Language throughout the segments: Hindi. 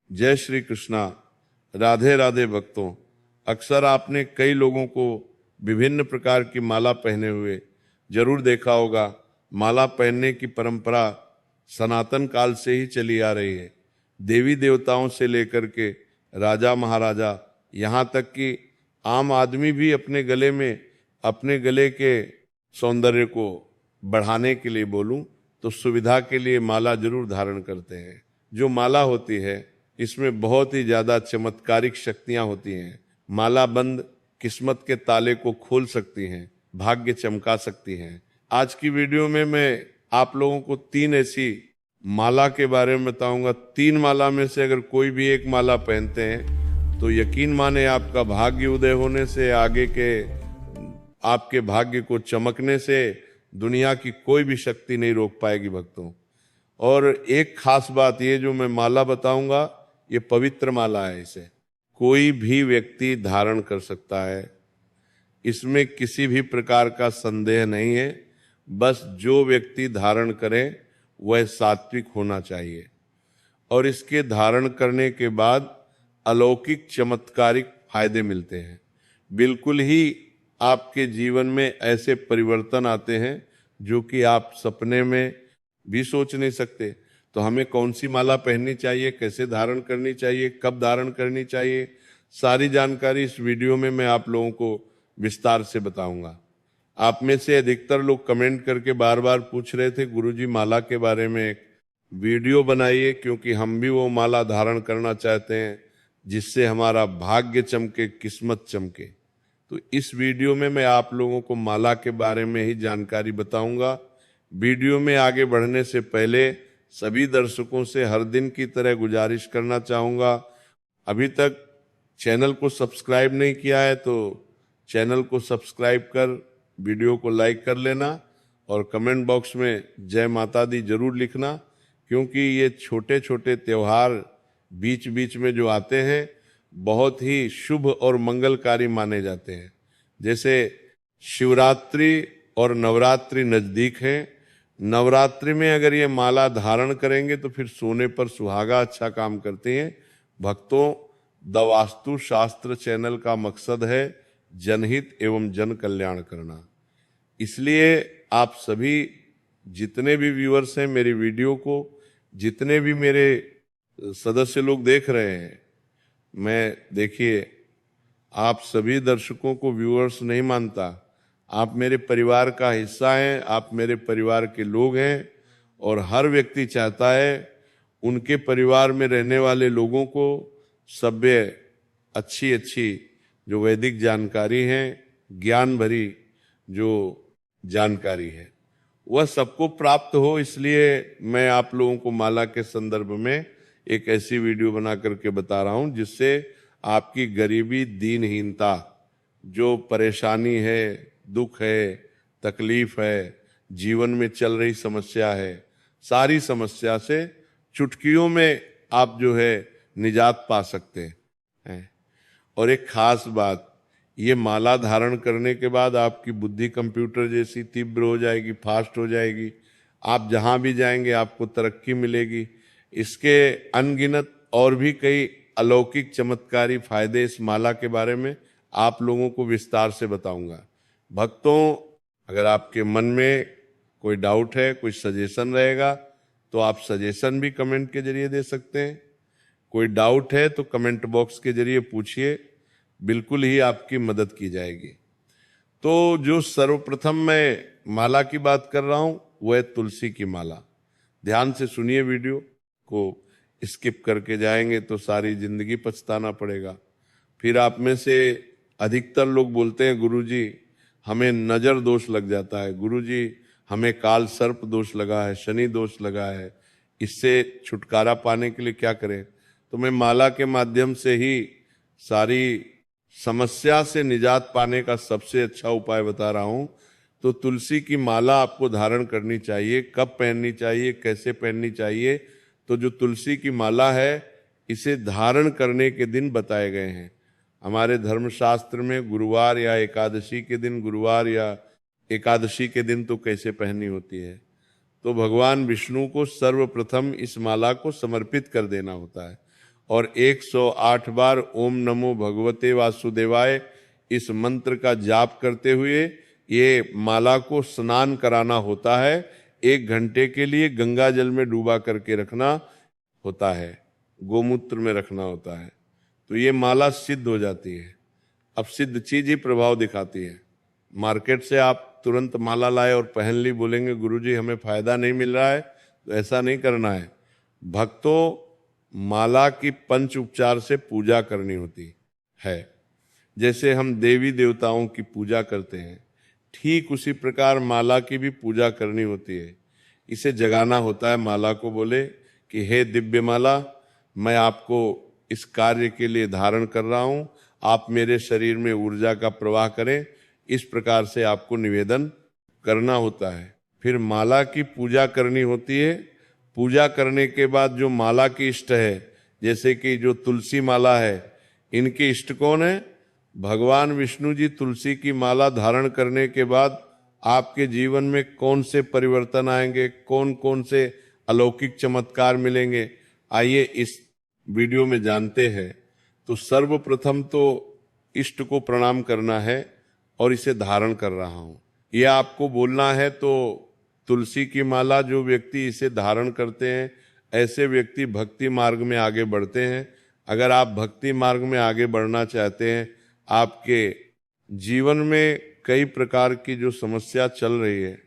जय श्री कृष्णा। राधे राधे भक्तों। अक्सर आपने कई लोगों को विभिन्न प्रकार की माला पहने हुए जरूर देखा होगा। माला पहनने की परंपरा सनातन काल से ही चली आ रही है। देवी देवताओं से लेकर के राजा महाराजा, यहाँ तक कि आम आदमी भी अपने गले के सौंदर्य को बढ़ाने के लिए बोलूं तो सुविधा के लिए माला जरूर धारण करते हैं। जो माला होती है इसमें बहुत ही ज्यादा चमत्कारिक शक्तियां होती हैं। माला बंद किस्मत के ताले को खोल सकती हैं, भाग्य चमका सकती हैं। आज की वीडियो में मैं आप लोगों को 3 ऐसी माला के बारे में बताऊंगा। 3 माला में से अगर कोई भी एक माला पहनते हैं तो यकीन माने आपका भाग्य उदय होने से, आगे के आपके भाग्य को चमकने से दुनिया की कोई भी शक्ति नहीं रोक पाएगी भक्तों। और एक खास बात, ये जो मैं माला बताऊंगा ये पवित्र माला है। इसे कोई भी व्यक्ति धारण कर सकता है, इसमें किसी भी प्रकार का संदेह नहीं है। बस जो व्यक्ति धारण करे वह सात्विक होना चाहिए और इसके धारण करने के बाद अलौकिक चमत्कारिक फायदे मिलते हैं। बिल्कुल ही आपके जीवन में ऐसे परिवर्तन आते हैं जो कि आप सपने में भी सोच नहीं सकते। तो हमें कौन सी माला पहननी चाहिए, कैसे धारण करनी चाहिए, कब धारण करनी चाहिए, सारी जानकारी इस वीडियो में मैं आप लोगों को विस्तार से बताऊंगा। आप में से अधिकतर लोग कमेंट करके बार बार पूछ रहे थे, गुरुजी माला के बारे में एक वीडियो बनाइए, क्योंकि हम भी वो माला धारण करना चाहते हैं जिससे हमारा भाग्य चमके, किस्मत चमके। तो इस वीडियो में मैं आप लोगों को माला के बारे में ही जानकारी बताऊंगा। वीडियो में आगे बढ़ने से पहले सभी दर्शकों से हर दिन की तरह गुजारिश करना चाहूँगा, अभी तक चैनल को सब्सक्राइब नहीं किया है तो चैनल को सब्सक्राइब कर वीडियो को लाइक कर लेना और कमेंट बॉक्स में जय माता दी जरूर लिखना, क्योंकि ये छोटे छोटे त्यौहार बीच बीच में जो आते हैं बहुत ही शुभ और मंगलकारी माने जाते हैं। जैसे शिवरात्रि और नवरात्रि नजदीक है। नवरात्रि में अगर ये माला धारण करेंगे तो फिर सोने पर सुहागा अच्छा काम करती हैं। भक्तों, द वास्तु शास्त्र चैनल का मकसद है जनहित एवं जन कल्याण करना। इसलिए आप सभी जितने भी व्यूअर्स हैं मेरी वीडियो को, जितने भी मेरे सदस्य लोग देख रहे हैं, मैं देखिए आप सभी दर्शकों को व्यूअर्स नहीं मानता, आप मेरे परिवार का हिस्सा हैं, आप मेरे परिवार के लोग हैं और हर व्यक्ति चाहता है उनके परिवार में रहने वाले लोगों को सभ्य अच्छी अच्छी जो वैदिक जानकारी है, ज्ञान भरी जो जानकारी है, वह सबको प्राप्त हो। इसलिए मैं आप लोगों को माला के संदर्भ में एक ऐसी वीडियो बना करके बता रहा हूं जिससे आपकी गरीबी, दीनहीनता, जो परेशानी है, दुख है, तकलीफ है, जीवन में चल रही समस्या है, सारी समस्या से चुटकियों में आप जो है निजात पा सकते हैं। और एक खास बात, ये माला धारण करने के बाद आपकी बुद्धि कंप्यूटर जैसी तीव्र हो जाएगी, फास्ट हो जाएगी। आप जहां भी जाएंगे आपको तरक्की मिलेगी। इसके अनगिनत और भी कई अलौकिक चमत्कारी फायदे इस माला के बारे में आप लोगों को विस्तार से बताऊंगा। भक्तों, अगर आपके मन में कोई डाउट है, कोई सजेशन रहेगा तो आप सजेशन भी कमेंट के जरिए दे सकते हैं। कोई डाउट है तो कमेंट बॉक्स के जरिए पूछिए, बिल्कुल ही आपकी मदद की जाएगी। तो जो सर्वप्रथम मैं माला की बात कर रहा हूं वह है तुलसी की माला। ध्यान से सुनिए, वीडियो को स्किप करके जाएंगे तो सारी जिंदगी पछताना पड़ेगा। फिर आप में से अधिकतर लोग बोलते हैं, गुरुजी हमें नजर दोष लग जाता है, गुरुजी हमें काल सर्प दोष लगा है, शनि दोष लगा है, इससे छुटकारा पाने के लिए क्या करें। तो मैं माला के माध्यम से ही सारी समस्या से निजात पाने का सबसे अच्छा उपाय बता रहा हूं। तो तुलसी की माला आपको धारण करनी चाहिए। कब पहननी चाहिए, कैसे पहननी चाहिए? तो जो तुलसी की माला है इसे धारण करने के दिन बताए गए हैं हमारे धर्मशास्त्र में। गुरुवार या एकादशी के दिन, गुरुवार या एकादशी के दिन तो कैसे पहननी होती है। तो भगवान विष्णु को सर्वप्रथम इस माला को समर्पित कर देना होता है और 108 बार ओम नमो भगवते वासुदेवाय इस मंत्र का जाप करते हुए ये माला को स्नान कराना होता है। 1 घंटे के लिए गंगा जल में डूबा करके रखना होता है, गोमूत्र में रखना होता है, तो ये माला सिद्ध हो जाती है। अब सिद्ध चीज ही प्रभाव दिखाती है। मार्केट से आप तुरंत माला लाए और पहन ली, बोलेंगे गुरुजी हमें फायदा नहीं मिल रहा है, तो ऐसा नहीं करना है। भक्तों, माला की पंच उपचार से पूजा करनी होती है। जैसे हम देवी देवताओं की पूजा करते हैं, ठीक उसी प्रकार माला की भी पूजा करनी होती है। इसे जगाना होता है माला को, बोले कि हे दिव्य माला, मैं आपको इस कार्य के लिए धारण कर रहा हूं, आप मेरे शरीर में ऊर्जा का प्रवाह करें, इस प्रकार से आपको निवेदन करना होता है। फिर माला की पूजा करनी होती है। पूजा करने के बाद जो माला की इष्ट है, जैसे कि जो तुलसी माला है, इनके इष्ट कौन है? भगवान विष्णु जी। तुलसी की माला धारण करने के बाद आपके जीवन में कौन से परिवर्तन आएंगे, कौन कौन से अलौकिक चमत्कार मिलेंगे, आइए इस वीडियो में जानते हैं। तो सर्वप्रथम तो इष्ट को प्रणाम करना है और इसे धारण कर रहा हूं, यह आपको बोलना है। तो तुलसी की माला जो व्यक्ति इसे धारण करते हैं, ऐसे व्यक्ति भक्ति मार्ग में आगे बढ़ते हैं। अगर आप भक्ति मार्ग में आगे बढ़ना चाहते हैं, आपके जीवन में कई प्रकार की जो समस्या चल रही है,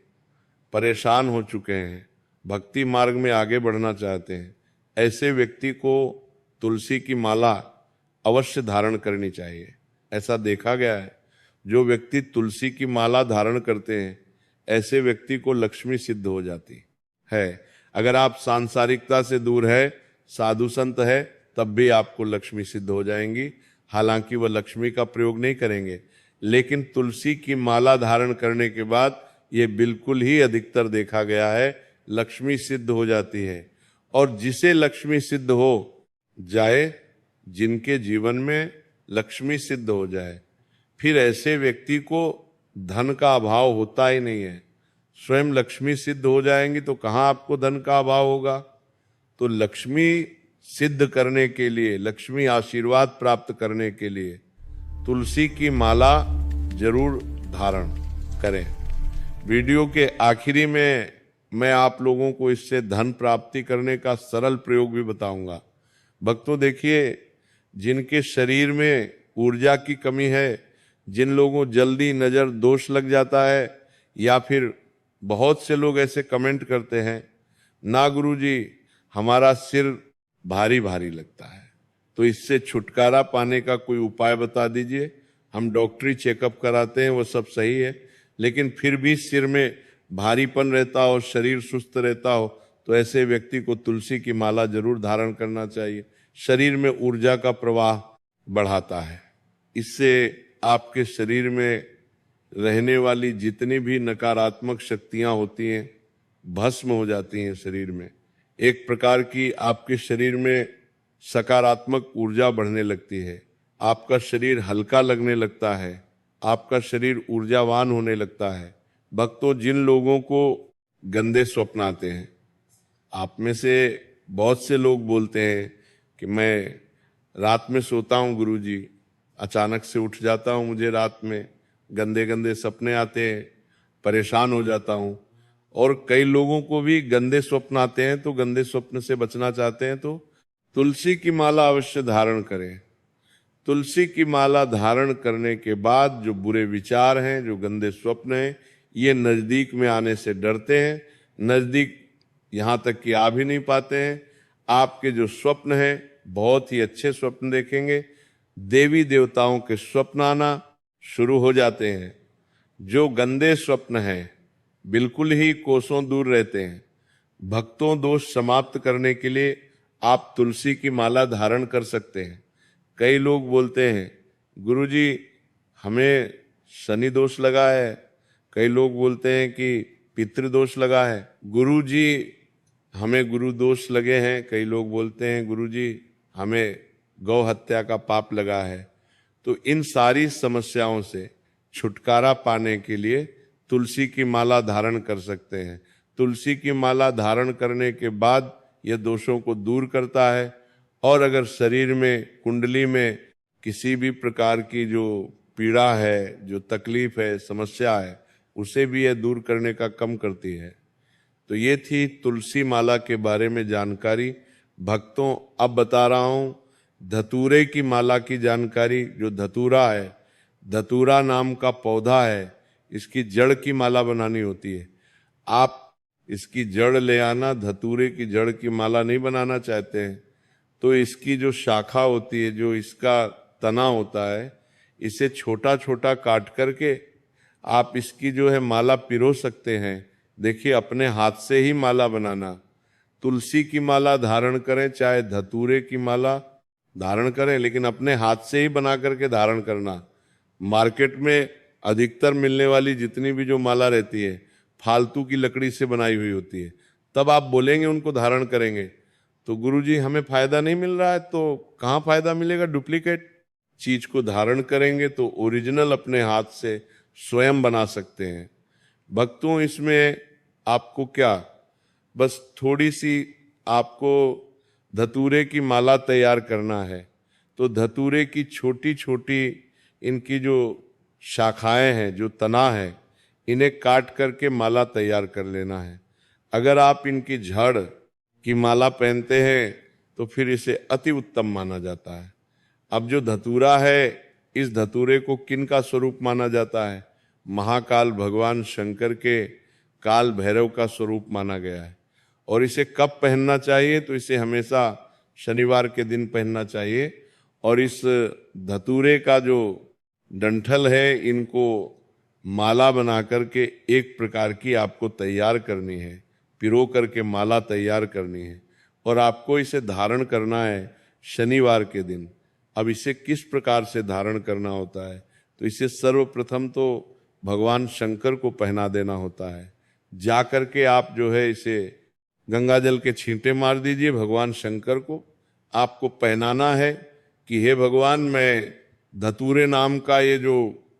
परेशान हो चुके हैं, भक्ति मार्ग में आगे बढ़ना चाहते हैं, ऐसे व्यक्ति को तुलसी की माला अवश्य धारण करनी चाहिए। ऐसा देखा गया है, जो व्यक्ति तुलसी की माला धारण करते हैं, ऐसे व्यक्ति को लक्ष्मी सिद्ध हो जाती है। अगर आप सांसारिकता से दूर है, साधु संत है, तब भी आपको लक्ष्मी सिद्ध हो जाएंगी। हालांकि वह लक्ष्मी का प्रयोग नहीं करेंगे, लेकिन तुलसी की माला धारण करने के बाद ये बिल्कुल ही अधिकतर देखा गया है, लक्ष्मी सिद्ध हो जाती है। और जिसे लक्ष्मी सिद्ध हो जाए, जिनके जीवन में लक्ष्मी सिद्ध हो जाए, फिर ऐसे व्यक्ति को धन का अभाव होता ही नहीं है। स्वयं लक्ष्मी सिद्ध हो जाएंगी तो कहाँ आपको धन का अभाव होगा। तो लक्ष्मी सिद्ध करने के लिए, लक्ष्मी आशीर्वाद प्राप्त करने के लिए तुलसी की माला जरूर धारण करें। वीडियो के आखिरी में मैं आप लोगों को इससे धन प्राप्ति करने का सरल प्रयोग भी बताऊंगा। भक्तों देखिए, जिनके शरीर में ऊर्जा की कमी है, जिन लोगों जल्दी नज़र दोष लग जाता है, या फिर बहुत से लोग ऐसे कमेंट करते हैं, ना गुरुजी हमारा सिर भारी भारी लगता है, तो इससे छुटकारा पाने का कोई उपाय बता दीजिए। हम डॉक्टरी चेकअप कराते हैं, वो सब सही है, लेकिन फिर भी सिर में भारीपन रहता हो, शरीर सुस्त रहता हो, तो ऐसे व्यक्ति को तुलसी की माला जरूर धारण करना चाहिए। शरीर में ऊर्जा का प्रवाह बढ़ाता है। इससे आपके शरीर में रहने वाली जितनी भी नकारात्मक शक्तियां होती हैं, भस्म हो जाती हैं शरीर में। एक प्रकार की आपके शरीर में सकारात्मक ऊर्जा बढ़ने लगती है, आपका शरीर हल्का लगने लगता है, आपका शरीर ऊर्जावान होने लगता है। भक्तों, जिन लोगों को गंदे स्वप्न आते हैं, आप में से बहुत से लोग बोलते हैं कि मैं रात में सोता हूँ गुरुजी, अचानक से उठ जाता हूँ, मुझे रात में गंदे गंदे सपने आते हैं, परेशान हो जाता हूँ। और कई लोगों को भी गंदे स्वप्न आते हैं, तो गंदे स्वप्न से बचना चाहते हैं तो तुलसी की माला अवश्य धारण करें। तुलसी की माला धारण करने के बाद जो बुरे विचार हैं, जो गंदे स्वप्न हैं, ये नज़दीक में आने से डरते हैं, नज़दीक यहाँ तक कि आ भी नहीं पाते हैं। आपके जो स्वप्न हैं, बहुत ही अच्छे स्वप्न देखेंगे। देवी देवताओं के स्वप्न आना शुरू हो जाते हैं। जो गंदे स्वप्न हैं, बिल्कुल ही कोसों दूर रहते हैं। भक्तों, दोष समाप्त करने के लिए आप तुलसी की माला धारण कर सकते हैं। कई लोग बोलते हैं गुरुजी हमें शनि दोष लगा है, कई लोग बोलते हैं कि पितृदोष लगा है, गुरुजी हमें गुरु दोष लगे हैं, कई लोग बोलते हैं गुरुजी हमें गौ हत्या का पाप लगा है। तो इन सारी समस्याओं से छुटकारा पाने के लिए तुलसी की माला धारण कर सकते हैं। तुलसी की माला धारण करने के बाद यह दोषों को दूर करता है और अगर शरीर में, कुंडली में किसी भी प्रकार की जो पीड़ा है, जो तकलीफ है, समस्या है, उसे भी यह दूर करने का काम करती है। तो ये थी तुलसी माला के बारे में जानकारी। भक्तों, अब बता रहा हूं धतूरे की माला की जानकारी। जो धतूरा है, धतूरा नाम का पौधा है, इसकी जड़ की माला बनानी होती है। आप इसकी जड़ ले आना, धतूरे की जड़ की माला नहीं बनाना चाहते हैं तो इसकी जो शाखा होती है, जो इसका तना होता है, इसे छोटा छोटा काट करके आप इसकी जो है माला पिरो सकते हैं। देखिए, अपने हाथ से ही माला बनाना। तुलसी की माला धारण करें, चाहे धतूरे की माला धारण करें, लेकिन अपने हाथ से ही बना करके धारण करना। मार्केट में अधिकतर मिलने वाली जितनी भी जो माला रहती है, फालतू की लकड़ी से बनाई हुई होती है। तब आप बोलेंगे उनको धारण करेंगे तो गुरुजी हमें फायदा नहीं मिल रहा है, तो कहाँ फायदा मिलेगा? डुप्लीकेट चीज को धारण करेंगे तो ओरिजिनल अपने हाथ से स्वयं बना सकते हैं। भक्तों, इसमें आपको क्या, बस थोड़ी सी आपको धतूरे की माला तैयार करना है। तो धतूरे की छोटी छोटी इनकी जो शाखाएं हैं, जो तना है, इन्हें काट करके माला तैयार कर लेना है। अगर आप इनकी जड़ की माला पहनते हैं तो फिर इसे अति उत्तम माना जाता है। अब जो धतूरा है, इस धतूरे को किन का स्वरूप माना जाता है? महाकाल भगवान शंकर के काल भैरव का स्वरूप माना गया है। और इसे कब पहनना चाहिए? तो इसे हमेशा शनिवार के दिन पहनना चाहिए। और इस धतूरे का जो डंठल है, इनको माला बना करके एक प्रकार की आपको तैयार करनी है, पिरो करके माला तैयार करनी है, और आपको इसे धारण करना है शनिवार के दिन। अब इसे किस प्रकार से धारण करना होता है? तो इसे सर्वप्रथम तो भगवान शंकर को पहना देना होता है। जा करके आप जो है इसे गंगा जल के छींटे मार दीजिए भगवान शंकर को। आपको पहनाना है कि हे भगवान, मैं धतूरे नाम का ये जो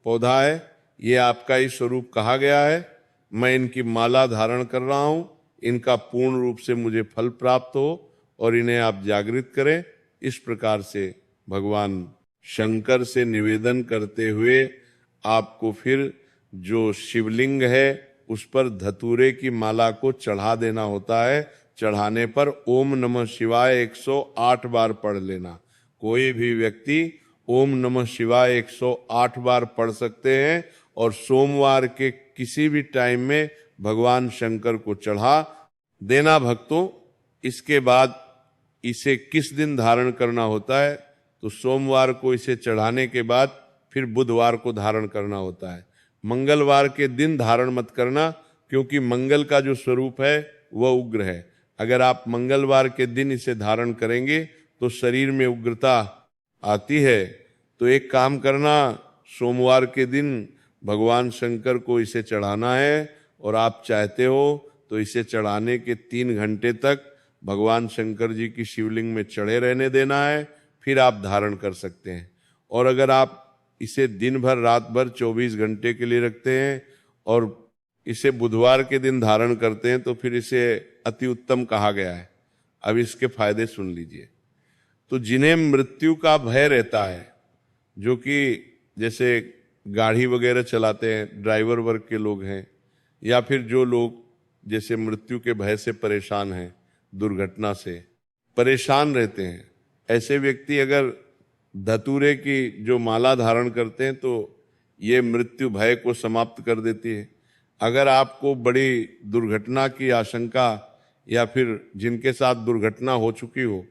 पौधा है, ये आपका ही स्वरूप कहा गया है, मैं इनकी माला धारण कर रहा हूँ, इनका पूर्ण रूप से मुझे फल प्राप्त हो और इन्हें आप जागृत करें। इस प्रकार से भगवान शंकर से निवेदन करते हुए आपको फिर जो शिवलिंग है उस पर धतूरे की माला को चढ़ा देना होता है। चढ़ाने पर ओम नमः शिवाय 108 बार पढ़ लेना। कोई भी व्यक्ति ओम नमः शिवाय 108 बार पढ़ सकते हैं और सोमवार के किसी भी टाइम में भगवान शंकर को चढ़ा देना। भक्तों, इसके बाद इसे किस दिन धारण करना होता है? तो सोमवार को इसे चढ़ाने के बाद फिर बुधवार को धारण करना होता है। मंगलवार के दिन धारण मत करना, क्योंकि मंगल का जो स्वरूप है वह उग्र है। अगर आप मंगलवार के दिन इसे धारण करेंगे तो शरीर में उग्रता आती है। तो एक काम करना, सोमवार के दिन भगवान शंकर को इसे चढ़ाना है, और आप चाहते हो तो इसे चढ़ाने के 3 घंटे तक भगवान शंकर जी की शिवलिंग में चढ़े रहने देना है, फिर आप धारण कर सकते हैं। और अगर आप इसे दिन भर, रात भर, 24 घंटे के लिए रखते हैं और इसे बुधवार के दिन धारण करते हैं तो फिर इसे अति उत्तम कहा गया है। अब इसके फायदे सुन लीजिए। तो जिन्हें मृत्यु का भय रहता है, जो कि जैसे गाड़ी वगैरह चलाते हैं, ड्राइवर वर्ग के लोग हैं, या फिर जो लोग जैसे मृत्यु के भय से परेशान हैं, दुर्घटना से परेशान रहते हैं, ऐसे व्यक्ति अगर धतूरे की जो माला धारण करते हैं तो ये मृत्यु भय को समाप्त कर देती है। अगर आपको बड़ी दुर्घटना की आशंका, या फिर जिनके साथ दुर्घटना हो चुकी हो,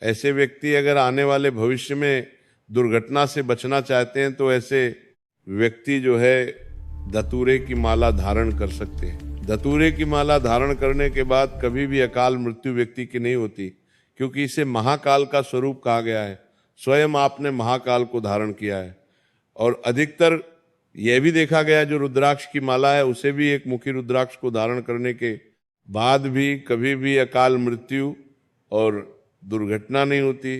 ऐसे व्यक्ति अगर आने वाले भविष्य में दुर्घटना से बचना चाहते हैं तो ऐसे व्यक्ति जो है धतूरे की माला धारण कर सकते हैं। धतूरे की माला धारण करने के बाद कभी भी अकाल मृत्यु व्यक्ति की नहीं होती, क्योंकि इसे महाकाल का स्वरूप कहा गया है। स्वयं आपने महाकाल को धारण किया है। और अधिकतर यह भी देखा गया है, जो रुद्राक्ष की माला है उसे भी एक मुखी रुद्राक्ष को धारण करने के बाद भी कभी भी अकाल मृत्यु और दुर्घटना नहीं होती।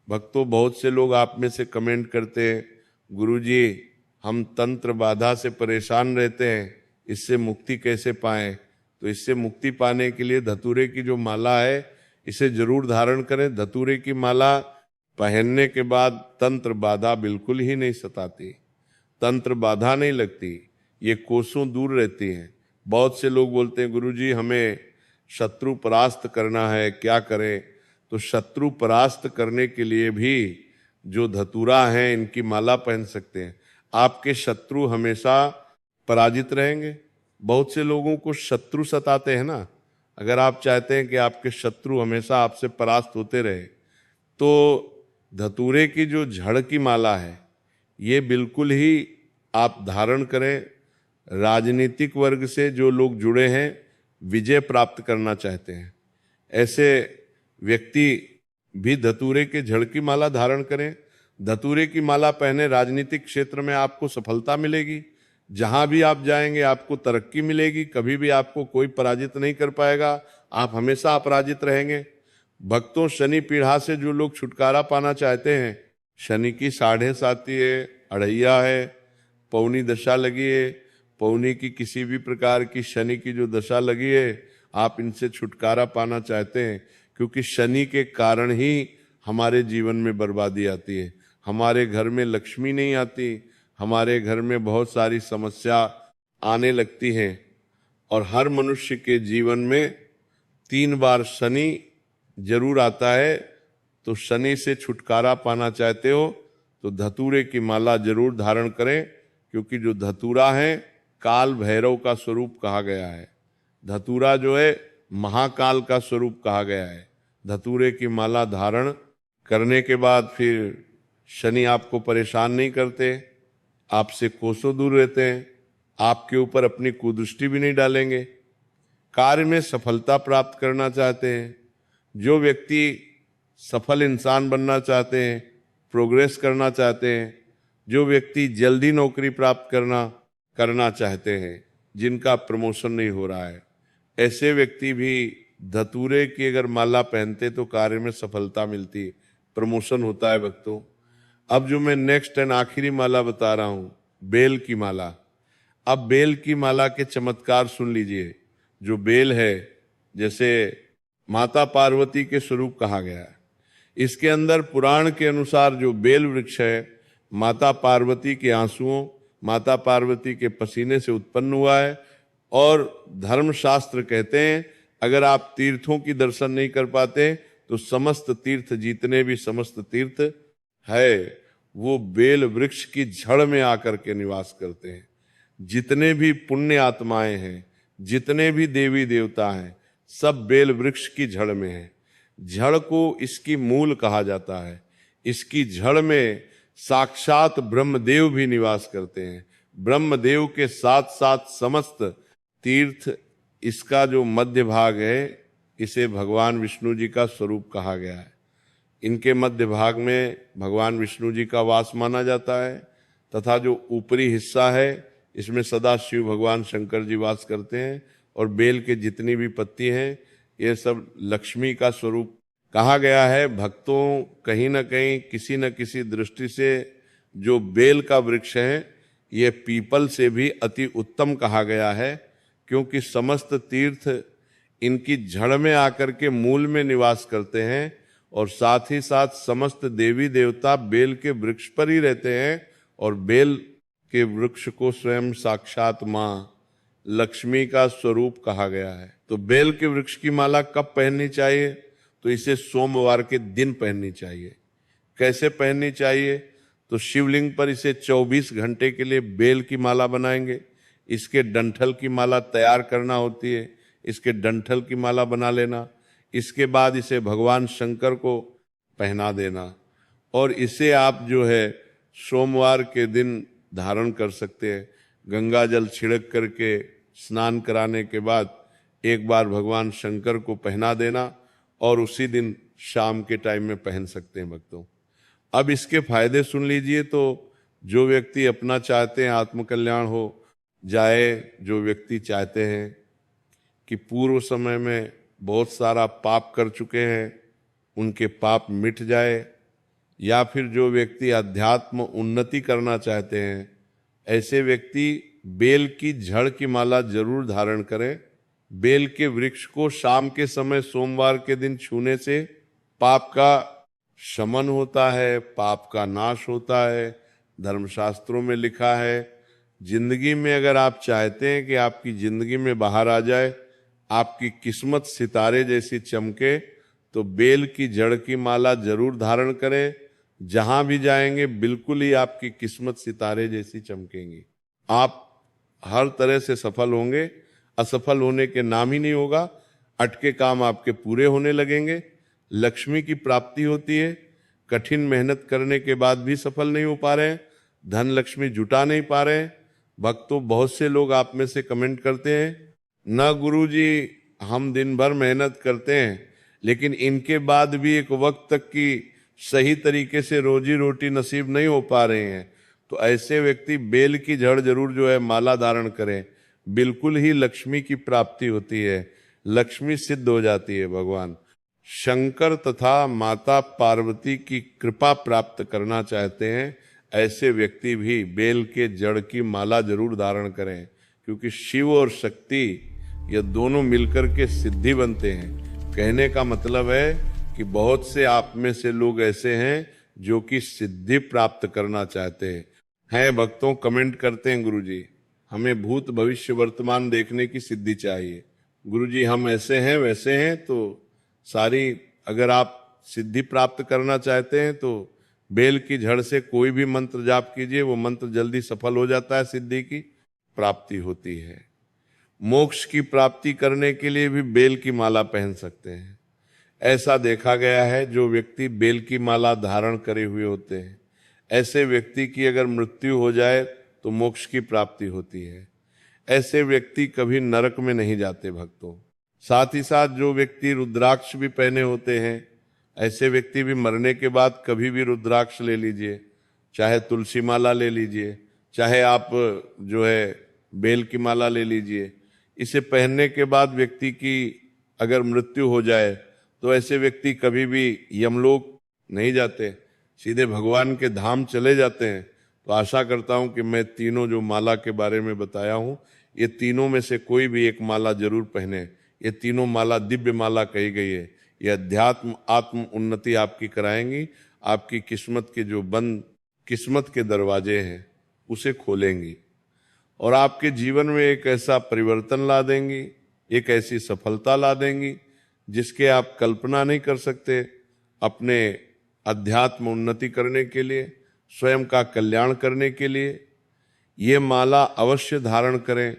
भक्तों, बहुत से लोग आप में से कमेंट करते हैं, गुरुजी हम तंत्र बाधा से परेशान रहते हैं, इससे मुक्ति कैसे पाएं? तो इससे मुक्ति पाने के लिए धतूरे की जो माला है, इसे जरूर धारण करें। धतूरे की माला पहनने के बाद तंत्र बाधा बिल्कुल ही नहीं सताती, तंत्र बाधा नहीं लगती, ये कोसों दूर रहती हैं। बहुत से लोग बोलते हैं गुरुजी हमें शत्रु परास्त करना है, क्या करें? तो शत्रु परास्त करने के लिए भी जो धतूरा है इनकी माला पहन सकते हैं। आपके शत्रु हमेशा पराजित रहेंगे। बहुत से लोगों को शत्रु सताते हैं ना, अगर आप चाहते हैं कि आपके शत्रु हमेशा आपसे परास्त होते रहे तो धतूरे की जो जड़ की माला है ये बिल्कुल ही आप धारण करें। राजनीतिक वर्ग से जो लोग जुड़े हैं, विजय प्राप्त करना चाहते हैं, ऐसे व्यक्ति भी धतूरे के जड़ की माला धारण करें। धतूरे की माला पहने, राजनीतिक क्षेत्र में आपको सफलता मिलेगी। जहां भी आप जाएंगे आपको तरक्की मिलेगी, कभी भी आपको कोई पराजित नहीं कर पाएगा, आप हमेशा अपराजित रहेंगे। भक्तों, शनि पीढ़ा से जो लोग छुटकारा पाना चाहते हैं, शनि की 7.5 है, अढ़ैया है, पौनी दशा लगी है, पौनी की किसी भी प्रकार की शनि की जो दशा लगी है, आप इनसे छुटकारा पाना चाहते हैं, क्योंकि शनि के कारण ही हमारे जीवन में बर्बादी आती है, हमारे घर में लक्ष्मी नहीं आती, हमारे घर में बहुत सारी समस्या आने लगती हैं। और हर मनुष्य के जीवन में 3 बार शनि जरूर आता है। तो शनि से छुटकारा पाना चाहते हो तो धतूरे की माला जरूर धारण करें, क्योंकि जो धतूरा है काल भैरव का स्वरूप कहा गया है। धतूरा जो है महाकाल का स्वरूप कहा गया है। धतूरे की माला धारण करने के बाद फिर शनि आपको परेशान नहीं करते, आपसे कोसों दूर रहते हैं, आपके ऊपर अपनी कुदृष्टि भी नहीं डालेंगे। कार्य में सफलता प्राप्त करना चाहते हैं, जो व्यक्ति सफल इंसान बनना चाहते हैं, प्रोग्रेस करना चाहते हैं, जो व्यक्ति जल्दी नौकरी प्राप्त करना चाहते हैं, जिनका प्रमोशन नहीं हो रहा है, ऐसे व्यक्ति भी धतूरे की अगर माला पहनते तो कार्य में सफलता मिलती, प्रमोशन होता है भक्तों। अब जो मैं नेक्स्ट एंड आखिरी माला बता रहा हूं, बेल की माला। अब बेल की माला के चमत्कार सुन लीजिए। जो बेल है, जैसे माता पार्वती के स्वरूप कहा गया है, इसके अंदर पुराण के अनुसार जो बेल वृक्ष है माता पार्वती के आंसुओं, माता पार्वती के पसीने से उत्पन्न हुआ है। और धर्मशास्त्र कहते हैं अगर आप तीर्थों की दर्शन नहीं कर पाते तो समस्त तीर्थ, जितने भी समस्त तीर्थ है वो बेल वृक्ष की जड़ में आकर के निवास करते हैं। जितने भी पुण्य आत्माएं हैं, जितने भी देवी देवता हैं, सब बेल वृक्ष की जड़ में है। जड़ को इसकी मूल कहा जाता है। इसकी जड़ में साक्षात ब्रह्मदेव भी निवास करते हैं। ब्रह्मदेव के साथ साथ समस्त तीर्थ, इसका जो मध्य भाग है इसे भगवान विष्णु जी का स्वरूप कहा गया है। इनके मध्य भाग में भगवान विष्णु जी का वास माना जाता है, तथा जो ऊपरी हिस्सा है इसमें सदा शिव भगवान शंकर जी वास करते हैं। और बेल के जितनी भी पत्ती हैं ये सब लक्ष्मी का स्वरूप कहा गया है। भक्तों, कहीं ना कहीं किसी न किसी दृष्टि से जो बेल का वृक्ष है ये पीपल से भी अति उत्तम कहा गया है, क्योंकि समस्त तीर्थ इनकी जड़ में आकर के मूल में निवास करते हैं। और साथ ही साथ समस्त देवी देवता बेल के वृक्ष पर ही रहते हैं। और बेल के वृक्ष को स्वयं साक्षात माँ लक्ष्मी का स्वरूप कहा गया है। तो बेल के वृक्ष की माला कब पहननी चाहिए? तो इसे सोमवार के दिन पहननी चाहिए। कैसे पहननी चाहिए? तो शिवलिंग पर इसे 24 घंटे के लिए बेल की माला बनाएंगे। इसके डंठल की माला तैयार करना होती है, इसके डंठल की माला बना लेना। इसके बाद इसे भगवान शंकर को पहना देना। और इसे आप जो है सोमवार के दिन धारण कर सकते हैं। गंगा जल छिड़क करके स्नान कराने के बाद एक बार भगवान शंकर को पहना देना और उसी दिन शाम के टाइम में पहन सकते हैं भक्तों। अब इसके फायदे सुन लीजिए। तो जो व्यक्ति अपना चाहते हैं आत्मकल्याण हो जाए, जो व्यक्ति चाहते हैं कि पूर्व समय में बहुत सारा पाप कर चुके हैं उनके पाप मिट जाए, या फिर जो व्यक्ति अध्यात्म उन्नति करना चाहते हैं, ऐसे व्यक्ति बेल की जड़ की माला जरूर धारण करें। बेल के वृक्ष को शाम के समय सोमवार के दिन छूने से पाप का शमन होता है, पाप का नाश होता है। धर्मशास्त्रों में लिखा है, जिंदगी में अगर आप चाहते हैं कि आपकी जिंदगी में बाहर आ जाए, आपकी किस्मत सितारे जैसी चमके, तो बेल की जड़ की माला जरूर धारण करें। जहां भी जाएंगे बिल्कुल ही आपकी किस्मत सितारे जैसी चमकेंगी। आप हर तरह से सफल होंगे, असफल होने के नाम ही नहीं होगा। अटके काम आपके पूरे होने लगेंगे, लक्ष्मी की प्राप्ति होती है। कठिन मेहनत करने के बाद भी सफल नहीं हो पा रहे हैं, धन लक्ष्मी जुटा नहीं पा रहे हैं। भक्तों, बहुत से लोग आप में से कमेंट करते हैं, न गुरुजी हम दिन भर मेहनत करते हैं लेकिन इनके बाद भी एक वक्त तक की सही तरीके से रोजी रोटी नसीब नहीं हो पा रहे हैं। तो ऐसे व्यक्ति बेल की जड़ जरूर जो है माला धारण करें, बिल्कुल ही लक्ष्मी की प्राप्ति होती है, लक्ष्मी सिद्ध हो जाती है। भगवान शंकर तथा माता पार्वती की कृपा प्राप्त करना चाहते हैं, ऐसे व्यक्ति भी बेल के जड़ की माला जरूर धारण करें, क्योंकि शिव और शक्ति ये दोनों मिलकर के सिद्धि बनते हैं। कहने का मतलब है कि बहुत से आप में से लोग ऐसे हैं जो कि सिद्धि प्राप्त करना चाहते हैं। भक्तों कमेंट करते हैं, गुरुजी हमें भूत भविष्य वर्तमान देखने की सिद्धि चाहिए। गुरुजी हम ऐसे हैं वैसे हैं। तो सारी अगर आप सिद्धि प्राप्त करना चाहते हैं तो बेल की जड़ से कोई भी मंत्र जाप कीजिए, वो मंत्र जल्दी सफल हो जाता है, सिद्धि की प्राप्ति होती है। मोक्ष की प्राप्ति करने के लिए भी बेल की माला पहन सकते हैं। ऐसा देखा गया है, जो व्यक्ति बेल की माला धारण करे हुए होते हैं, ऐसे व्यक्ति की अगर मृत्यु हो जाए तो मोक्ष की प्राप्ति होती है। ऐसे व्यक्ति कभी नरक में नहीं जाते भक्तों। साथ ही साथ जो व्यक्ति रुद्राक्ष भी पहने होते हैं, ऐसे व्यक्ति भी मरने के बाद कभी भी रुद्राक्ष ले लीजिए, चाहे तुलसी माला ले लीजिए, चाहे आप जो है बेल की माला ले लीजिए। इसे पहनने के बाद व्यक्ति की अगर मृत्यु हो जाए तो ऐसे व्यक्ति कभी भी यमलोक नहीं जाते, सीधे भगवान के धाम चले जाते हैं। तो आशा करता हूं कि मैं तीनों जो माला के बारे में बताया हूं, ये तीनों में से कोई भी एक माला जरूर पहने। ये तीनों माला दिव्य माला कही गई है। ये अध्यात्म आत्म उन्नति आपकी कराएंगी, आपकी किस्मत के जो बंद किस्मत के दरवाजे हैं उसे खोलेंगी और आपके जीवन में एक ऐसा परिवर्तन ला देंगी, एक ऐसी सफलता ला देंगी जिसके आप कल्पना नहीं कर सकते। अपने अध्यात्म उन्नति करने के लिए, स्वयं का कल्याण करने के लिए ये माला अवश्य धारण करें।